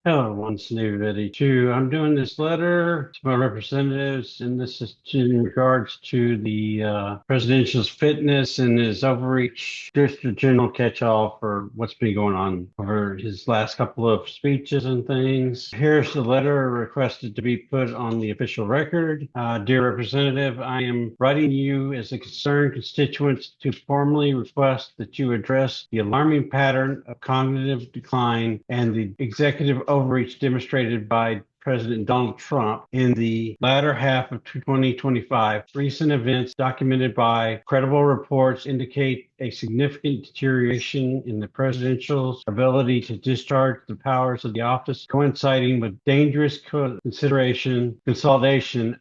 Hello, everyone. It's David Eddy. I'm doing this letter to my representatives, and this is in regards to the presidential's fitness and his overreach, just a general catch-all for what's been going on over his last couple of speeches and things. Here's the letter requested to be put on the official record. Dear Representative, I am writing you as a concerned constituent to formally request that you address the alarming pattern of cognitive decline and the executive overreach demonstrated by President Donald Trump in the latter half of 2025. Recent events documented by credible reports indicate a significant deterioration in the presidential's ability to discharge the powers of the office, coinciding with dangerous consolidation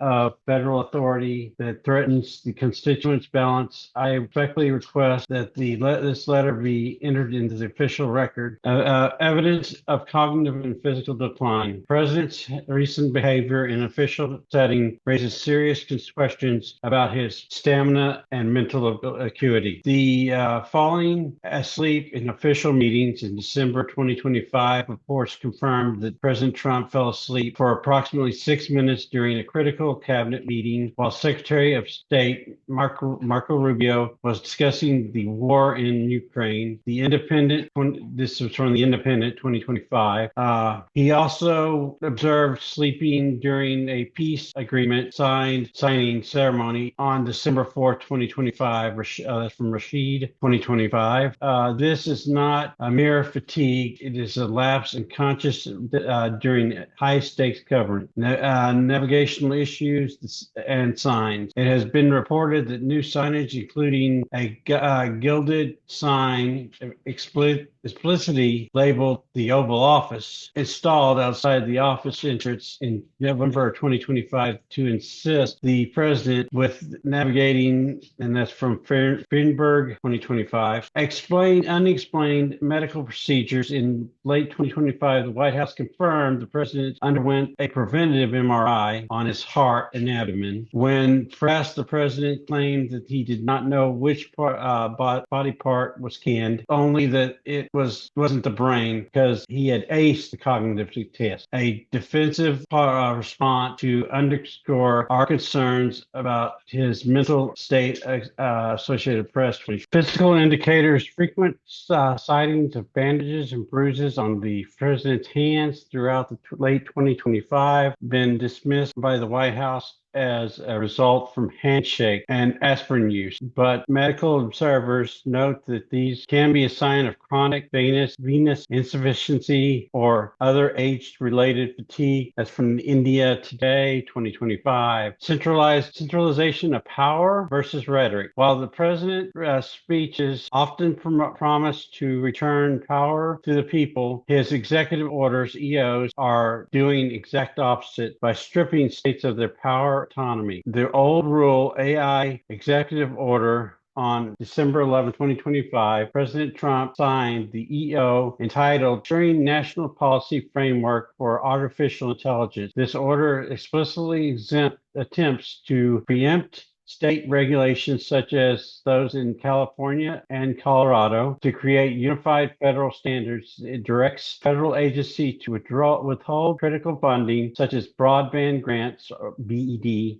of federal authority that threatens the constituents' balance. I respectfully request that this letter be entered into the official record. Evidence of cognitive and physical decline. President's recent behavior in official setting raises serious questions about his stamina and mental acuity. The falling asleep in official meetings in December 2025 reports confirmed that President Trump fell asleep for approximately 6 minutes during a critical cabinet meeting while Secretary of State Marco Rubio was discussing the war in Ukraine. This was from the Independent 2025. He also observed sleeping during a peace agreement signing ceremony on December 4th, 2025. That's from Rashid 2025. This is not a mere fatigue. It is a lapse in consciousness during high stakes government, navigational issues and signs. It has been reported that new signage, including a gilded sign explicitly labeled the Oval Office, installed outside the office entrance in November 2025 to insist the president with navigating, and that's from Feinberg 2025, unexplained medical procedures. In late 2025, the White House confirmed the president underwent a preventative MRI on his heart and abdomen. When pressed, the president claimed that he did not know which body part was scanned, only that it wasn't the brain because he had aced the cognitive test. A defensive response to underscore our concerns about his mental state, Associated Press. Physical indicators, frequent sightings of bandages and bruises on the president's hands throughout the late 2025, been dismissed by the White House as a result from handshake and aspirin use. But medical observers note that these can be a sign of chronic venous insufficiency or other age-related fatigue. That's from India Today, 2025. Centralization of power versus rhetoric. While the president's speeches often promise to return power to the people, his executive orders, EOs, are doing exact opposite by stripping states of their power autonomy. The old rule AI executive order on December 11, 2025, President Trump signed the EO entitled Ensuring National Policy Framework for Artificial Intelligence. This order explicitly attempts to preempt state regulations such as those in California and Colorado to create unified federal standards. It directs federal agencies to withhold critical funding such as broadband grants or BED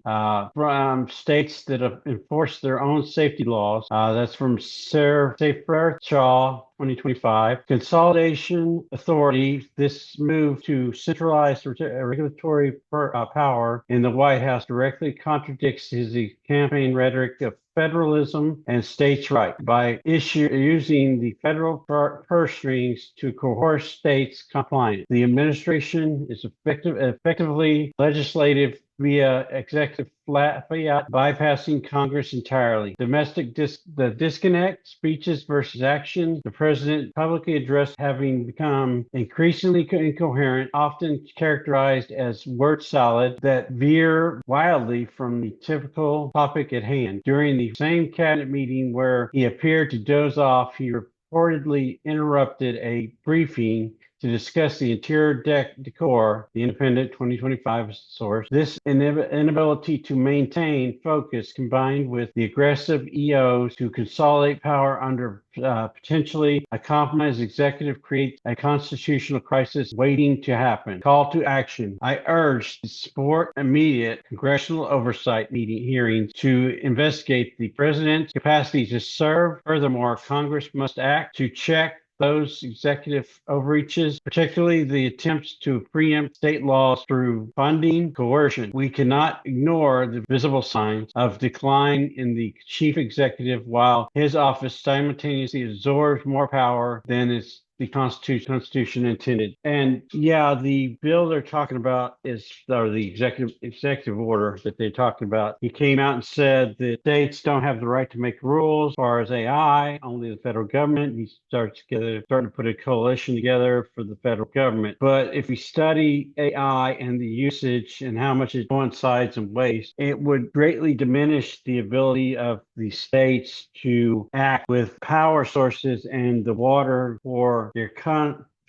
from states that have enforced their own safety laws. That's from Safer Shaw 2025. Consolidation authority. This move to centralize regulatory power in the White House directly contradicts his campaign rhetoric of federalism and states' right by using the federal purse strings to coerce states' compliance. The administration is effectively legislative via executive fiat, bypassing Congress entirely. The disconnect, speeches versus action. The president publicly addressed having become increasingly incoherent, often characterized as word salad that veer wildly from the typical topic at hand. During the same cabinet meeting where he appeared to doze off, he reportedly interrupted a briefing to discuss the interior decor, the Independent 2025 source. This inability to maintain focus combined with the aggressive EOs to consolidate power under potentially a compromised executive creates a constitutional crisis waiting to happen. Call to action. I urge to support immediate congressional oversight hearings to investigate the president's capacity to serve. Furthermore, Congress must act to check those executive overreaches, particularly the attempts to preempt state laws through funding coercion. We cannot ignore the visible signs of decline in the chief executive while his office simultaneously absorbs more power than the Constitution intended. And yeah, the bill they're talking about or the executive order that they're talking about. He came out and said that states don't have the right to make rules as far as AI, only the federal government. He starting to put a coalition together for the federal government. But if we study AI and the usage and how much it coincides and waste, it would greatly diminish the ability of the states to act with power sources and the water for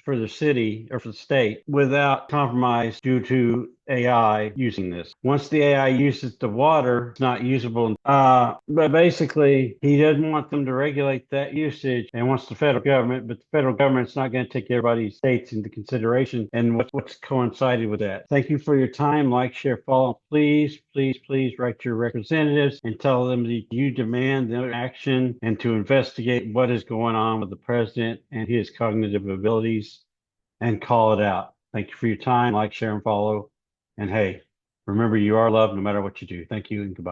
the city or for the state without compromise due to AI using this. Once the AI uses the water, it's not usable. But basically, he doesn't want them to regulate that usage and wants the federal government, but the federal government's not going to take everybody's states into consideration and what's coincided with that. Thank you for your time. Like, share, follow. Please, please, please write to your representatives and tell them that you demand their action and to investigate what is going on with the president and his cognitive abilities and call it out. Thank you for your time. Like, share, and follow. And hey, remember, you are loved no matter what you do. Thank you and goodbye.